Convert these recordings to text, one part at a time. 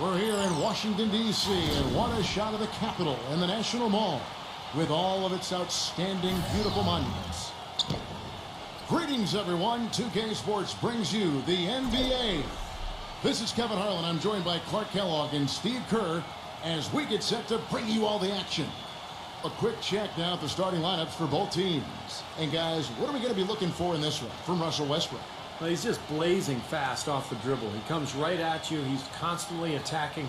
We're here in Washington, D.C., and what a shot of the Capitol and the National Mall with all of its outstanding, beautiful monuments. Greetings, everyone. 2K Sports brings you the NBA. This is Kevin Harlan. I'm joined by Clark Kellogg and Steve Kerr as we get set to bring you all the action. A quick check now at the starting lineups for both teams. And guys, what are we going to be looking for in this one from Russell Westbrook? Well, he's just blazing fast off the dribble. He comes right at you. He's constantly attacking.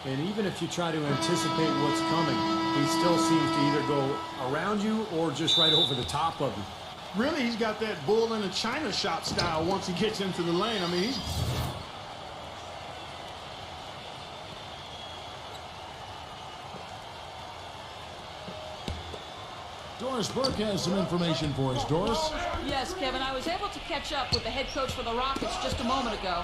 And even if you try to anticipate what's coming, he still seems to either go around you or just right over the top of you. Really, he's got that bull in a china shop style once he gets into the lane. I mean, he's... Doris Burke has some information for us. Doris? Yes, Kevin, I was able to catch up with the head coach for the Rockets just a moment ago.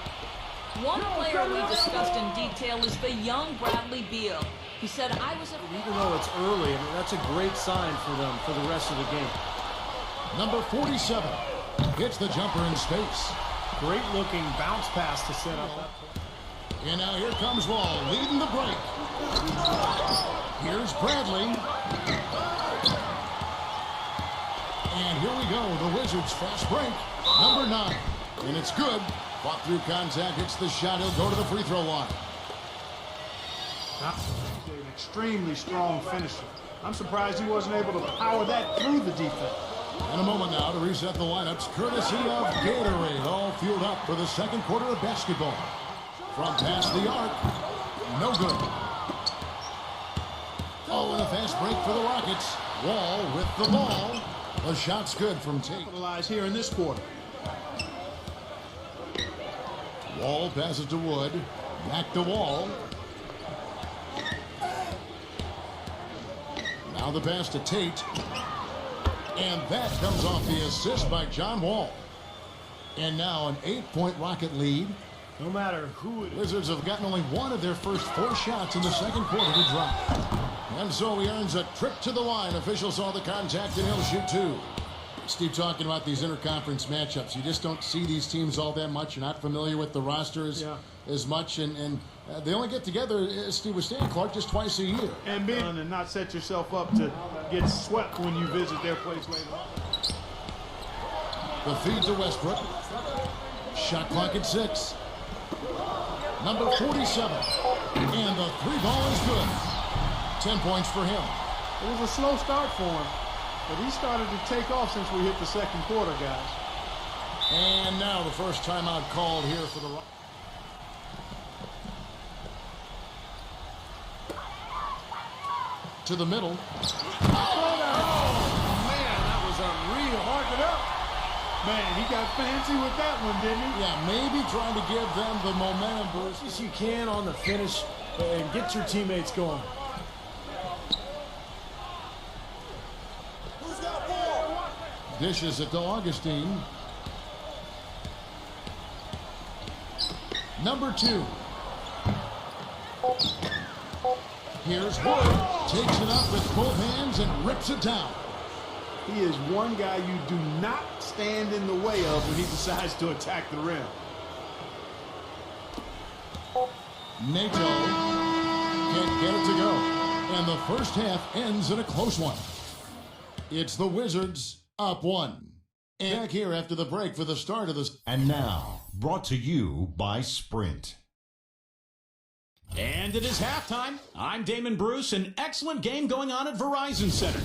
One player we discussed in detail is the young Bradley Beal. He said, Even though it's early, I mean, that's a great sign for them for the rest of the game. Number 47 hits the jumper in space. Great looking bounce pass to set up that play. And now here comes Wall leading the break. Here's Bradley. And here we go, the Wizards' fast break, number 9. And it's good. Fought through contact, hits the shot. He'll go to the free throw line. He's an extremely strong finisher. I'm surprised he wasn't able to power that through the defense. In a moment now to reset the lineups, courtesy of Gatorade, all fueled up for the second quarter of basketball. From past the arc, no good. Oh, and a fast break for the Rockets. Wall with the ball. The shot's good from Tate. Capitalize here in this quarter. Wall passes to Wood. Back to Wall. Now the pass to Tate. And that comes off the assist by John Wall. And now an 8-point Rocket lead. No matter who it is. Wizards have gotten only one of their first 4 shots in the second quarter to drop. And so he earns a trip to the line. Officials saw the contact and he'll shoot 2. Steve, talking about these interconference matchups, you just don't see these teams all that much. You're not familiar with the rosters as much. And they only get together, as Steve was saying, Clark, just twice a year. And not set yourself up to get swept when you visit their place later on. The feed to Westbrook. Shot clock at 6. Number 47. And the 3 ball is good. 10 points for him. It was a slow start for him, but he started to take off since we hit the second quarter, guys. And now the first timeout called here for the Rockets. To the middle. Oh, man, that was unreal. Mark it up. Man, he got fancy with that one, didn't he? Yeah, maybe trying to give them the momentum boost. As you can on the finish and get your teammates going. Dishes it to Augustine. Number 2. Here's Wood. Takes it up with both hands and rips it down. He is one guy you do not stand in the way of when he decides to attack the rim. Nato can't get it to go. And the first half ends in a close one. It's the Wizards up 1. And back here after the break for the start of this. And now, brought to you by Sprint. And it is halftime. I'm Damon Bruce. An excellent game going on at Verizon Center.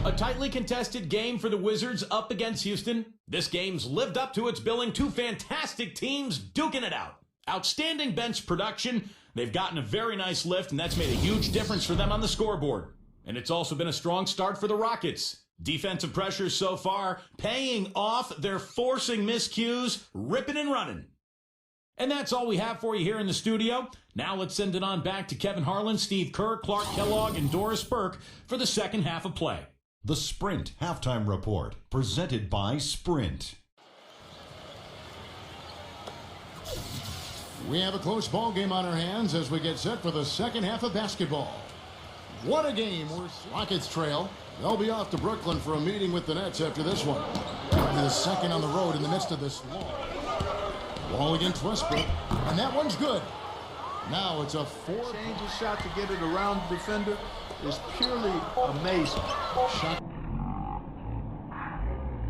A tightly contested game for the Wizards up against Houston. This game's lived up to its billing. 2 fantastic teams duking it out. Outstanding bench production. They've gotten a very nice lift, and that's made a huge difference for them on the scoreboard. And it's also been a strong start for the Rockets. Defensive pressure so far paying off. They're forcing miscues, ripping and running. And that's all we have for you here in the studio. Now let's send it on back to Kevin Harlan, Steve Kerr, Clark Kellogg, and Doris Burke for the second half of play. The Sprint Halftime Report, presented by Sprint. We have a close ball game on our hands as we get set for the second half of basketball. What a game. Rockets trail. They'll be off to Brooklyn for a meeting with the Nets after this one. The second on the road in the midst of this wall. Wall against Westbrook. And that one's good. Now it's a four. Change his shot to get it around the defender is purely amazing. Shot.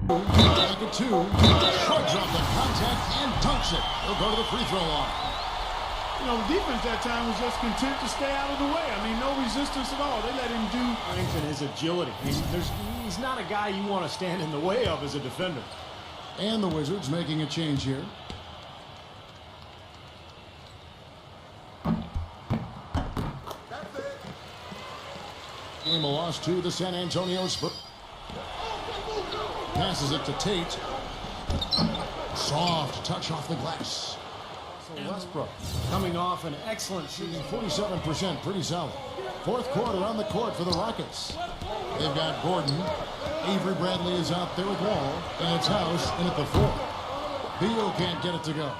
Back at 2. Shrugs off the contact and dunks it. He'll go to the free throw line. You know, the defense that time was just content to stay out of the way. I mean, no resistance at all. They let him do. Strength and his agility. He's not a guy you want to stand in the way of as a defender. And the Wizards making a change here. Game a loss to the San Antonio Spurs. Passes it to Tate. Soft touch off the glass. So Westbrook coming off an excellent season. 47%, pretty solid. Fourth quarter on the court for the Rockets. They've got Gordon. Avery Bradley is out there with Wall. And it's House in at the 4. Beal can't get it to go.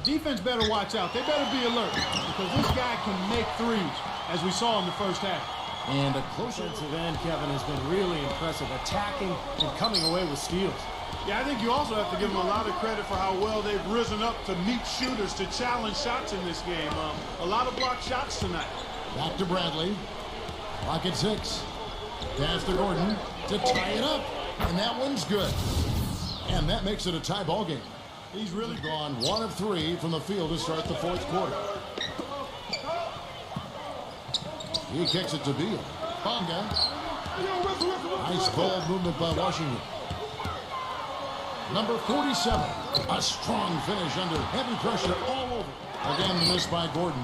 The defense better watch out. They better be alert because this guy can make threes, as we saw in the first half. And a closer Defensive end, Kevin, has been really impressive, attacking and coming away with steals. Yeah, I think you also have to give them a lot of credit for how well they've risen up to meet shooters, to challenge shots in this game. A lot of blocked shots tonight. back to Bradley. Clock at 6. Pass to Gordon to tie it up. And that one's good. And that makes it a tie ball game. He's really gone 1 of 3 from the field to start the fourth quarter. He kicks it to Beal. Bonga. Nice ball movement by Washington. Number 47. A strong finish under heavy pressure all over. Again, missed by Gordon.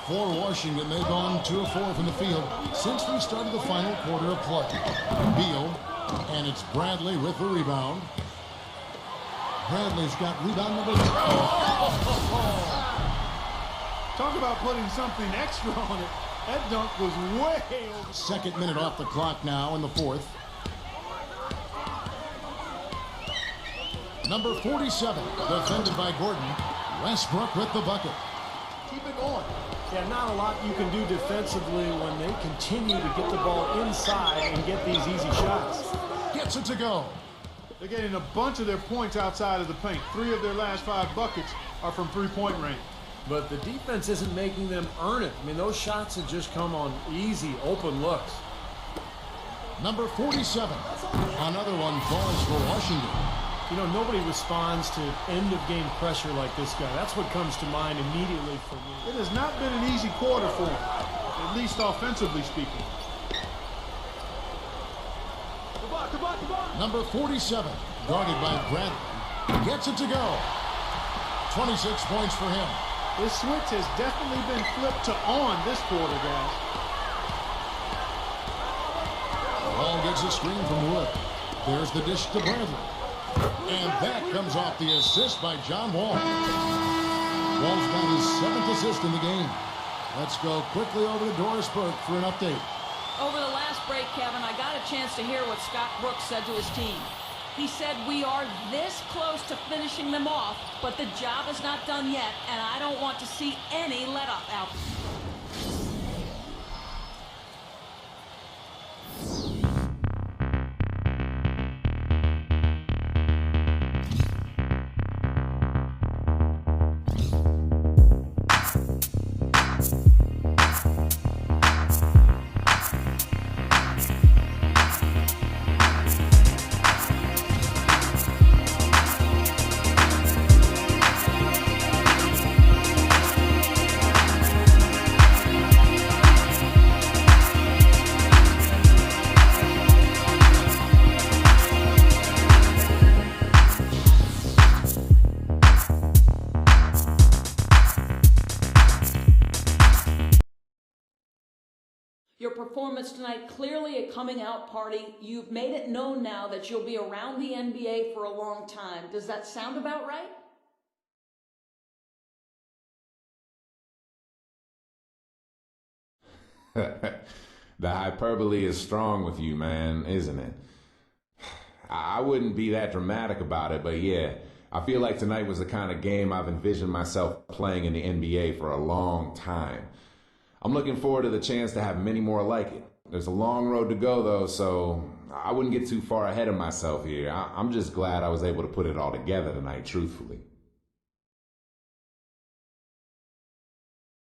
For Washington, they've gone 2 of 4 from the field since we started the final quarter of play. Beal, and it's Bradley with the rebound. Bradley's got rebound number 3. Talk about putting something extra on it. That dunk was way over. Second minute off the clock now in the fourth. Number 47, defended by Gordon. Westbrook with the bucket. Keep it going. Yeah, not a lot you can do defensively when they continue to get the ball inside and get these easy shots. Gets it to go. They're getting a bunch of their points outside of the paint. 3 of their last 5 buckets are from three-point range. But the defense isn't making them earn it. I mean, those shots have just come on easy, open looks. Number 47. Another one falls for Washington. You know, nobody responds to end-of-game pressure like this guy. That's what comes to mind immediately for me. It has not been an easy quarter for him, at least offensively speaking. Number 47, guarded by Bradley. Gets it to go. 26 points for him. This switch has definitely been flipped to on this quarter, guys. Ball gets a screen from Wood. There's the dish to Bradley. And that comes off the assist by John Wall. Wall's got his 7th assist in the game. Let's go quickly over to Doris Burke for an update. Over the last break, Kevin, I got a chance to hear what Scott Brooks said to his team. He said, we are this close to finishing them off, but the job is not done yet, and I don't want to see any let-up out. Your performance tonight, clearly a coming out party. You've made it known now that you'll be around the NBA for a long time. Does that sound about right? The hyperbole is strong with you, man, isn't it? I wouldn't be that dramatic about it, but yeah, I feel like tonight was the kind of game I've envisioned myself playing in the NBA for a long time. I'm looking forward to the chance to have many more like it. There's a long road to go, though, so I wouldn't get too far ahead of myself here. I'm just glad I was able to put it all together tonight, truthfully.